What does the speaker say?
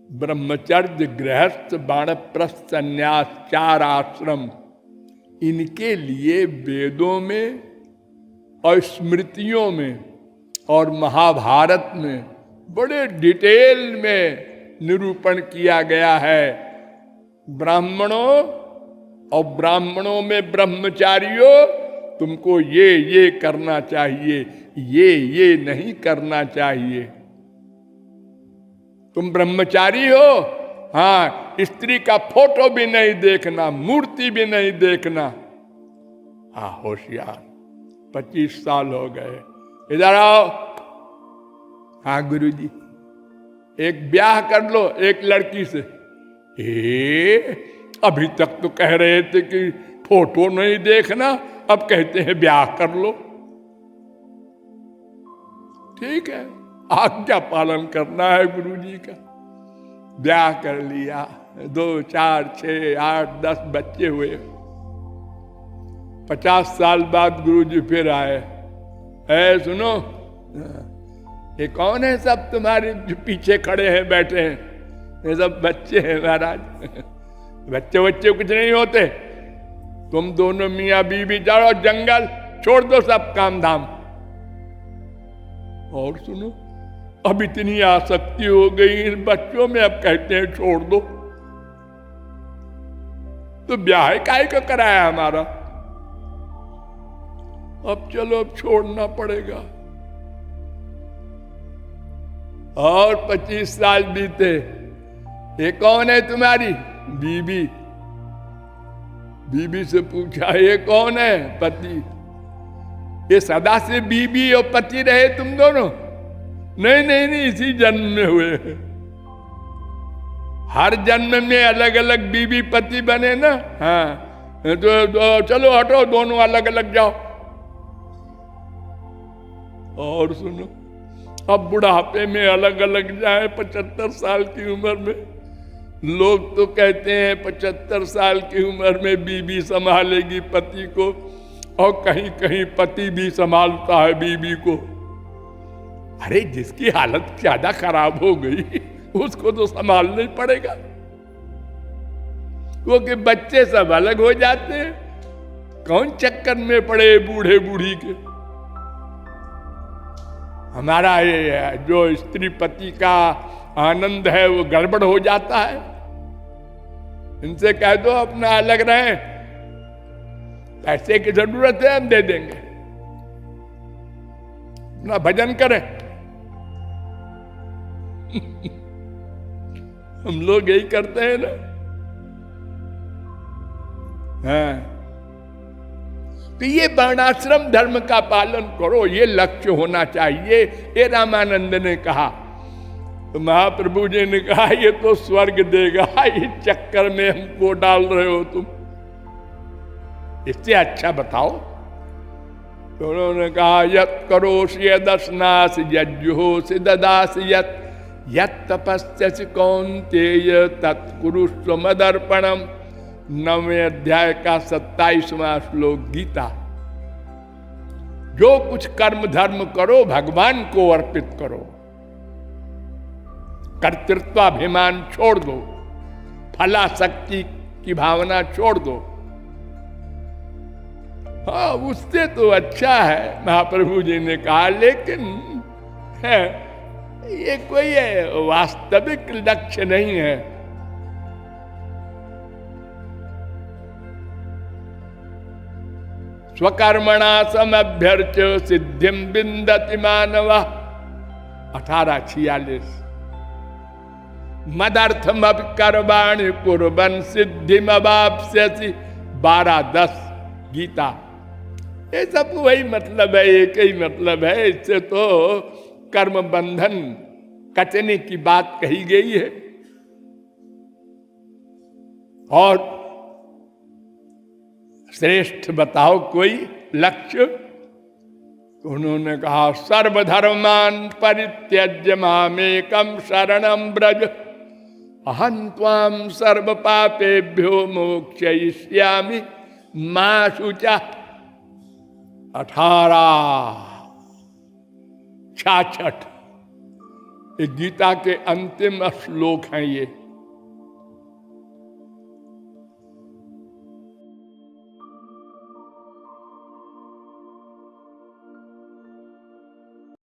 ब्रह्मचर्य, गृहस्थ, वानप्रस्थ, संन्यास, 4 आश्रम, इनके लिए वेदों में और स्मृतियों में और महाभारत में बड़े डिटेल में निरूपण किया गया है। ब्राह्मणों और ब्राह्मणों में ब्रह्मचारियों, तुमको ये करना चाहिए, ये नहीं करना चाहिए। तुम ब्रह्मचारी हो, हाँ, स्त्री का फोटो भी नहीं देखना, मूर्ति भी नहीं देखना। हाँ, होशियार। 25 साल हो गए, इधर आओ। हाँ गुरुजी, एक ब्याह कर लो एक लड़की से। अभी तक तो कह रहे थे कि फोटो नहीं देखना, अब कहते हैं ब्याह कर लो। ठीक है, आज्ञा पालन करना है गुरुजी का। ब्याह कर लिया, 2, 4, 6, 8, 10 बच्चे हुए। 50 साल बाद गुरुजी फिर आए। सुनो, ये कौन है सब तुम्हारे जो पीछे खड़े हैं, बैठे हैं? ये सब बच्चे हैं महाराज। बच्चे कुछ नहीं होते। तुम दोनों मियाँ बीवी जाओ जंगल, छोड़ दो सब काम धाम। और सुनो, अब इतनी आसक्ति हो गई इन बच्चों में, अब कहते हैं छोड़ दो। तो ब्याह काहे को कराया हमारा? अब चलो, अब छोड़ना पड़ेगा। और 25 साल बीते। ये कौन है तुम्हारी बीबी? बीबी से पूछा, ये कौन है? पति। ये सदा से बीबी और पति रहे तुम दोनों? नहीं, इसी जन्म में हुए। हर जन्म में अलग अलग बीबी पति बने ना। हाँ, तो चलो हटो, दोनों अलग अलग जाओ। और सुनो, अब बुढ़ापे में अलग अलग जाए 75 साल की उम्र में। लोग तो कहते हैं 75 साल की उम्र में बीबी संभालेगी पति को, और कहीं कहीं पति भी संभालता है बीबी को। अरे जिसकी हालत ज्यादा खराब हो गई उसको तो संभालना ही पड़ेगा। क्योंकि बच्चे सब अलग हो जाते हैं, कौन चक्कर में पड़े बूढ़े बूढ़ी के। हमारा ये जो स्त्री पति का आनंद है वो गड़बड़ हो जाता है। इनसे कह दो अपना अलग रहे, पैसे की जरूरत है हम दे देंगे, अपना भजन करें। हम लोग यही करते हैं ना। हाँ, तो ये वर्णाश्रम धर्म का पालन करो, ये लक्ष्य होना चाहिए। ये रामानंद ने कहा। तो महाप्रभु जी ने कहा, ये तो स्वर्ग देगा, इस चक्कर में हमको डाल रहे हो तुम, इससे अच्छा बताओ। तो उन्होंने कहा, यत् करोषि यदश्नासि यज्जुहोषि ददासि यत् तपस्यसि कौन्तेय तत्कुरुष्व मदर्पणम्। 9वें अध्याय का 27वां श्लोक गीता। जो कुछ कर्म धर्म करो भगवान को अर्पित करो, कर्तृत्वाभिमान छोड़ दो, फलाशक्ति की भावना छोड़ दो। हाँ, उससे तो अच्छा है, महाप्रभु जी ने कहा, लेकिन है ये कोई वास्तविक लक्ष्य नहीं है। स्वकर्मणा समभ्यर्च्य सिद्धिं विन्दति मानवः। 1846। मदर्थमपि कर्माणि कुर्वन् सिद्धिमवाप्स्यसि। 12:10 गीता। ये सब वही मतलब है, एक ही मतलब है। इससे तो कर्म बंधन कटने की बात कही गई है। और श्रेष्ठ बताओ कोई लक्ष्य? तो उन्होंने कहा, सर्वधर्मान परित्यज्य मामेकं शरणं व्रज, अहं त्वां सर्व पापेभ्यो मोक्षयिष्यामि मा शुचः। 18:66। ये गीता के अंतिम श्लोक हैं ये।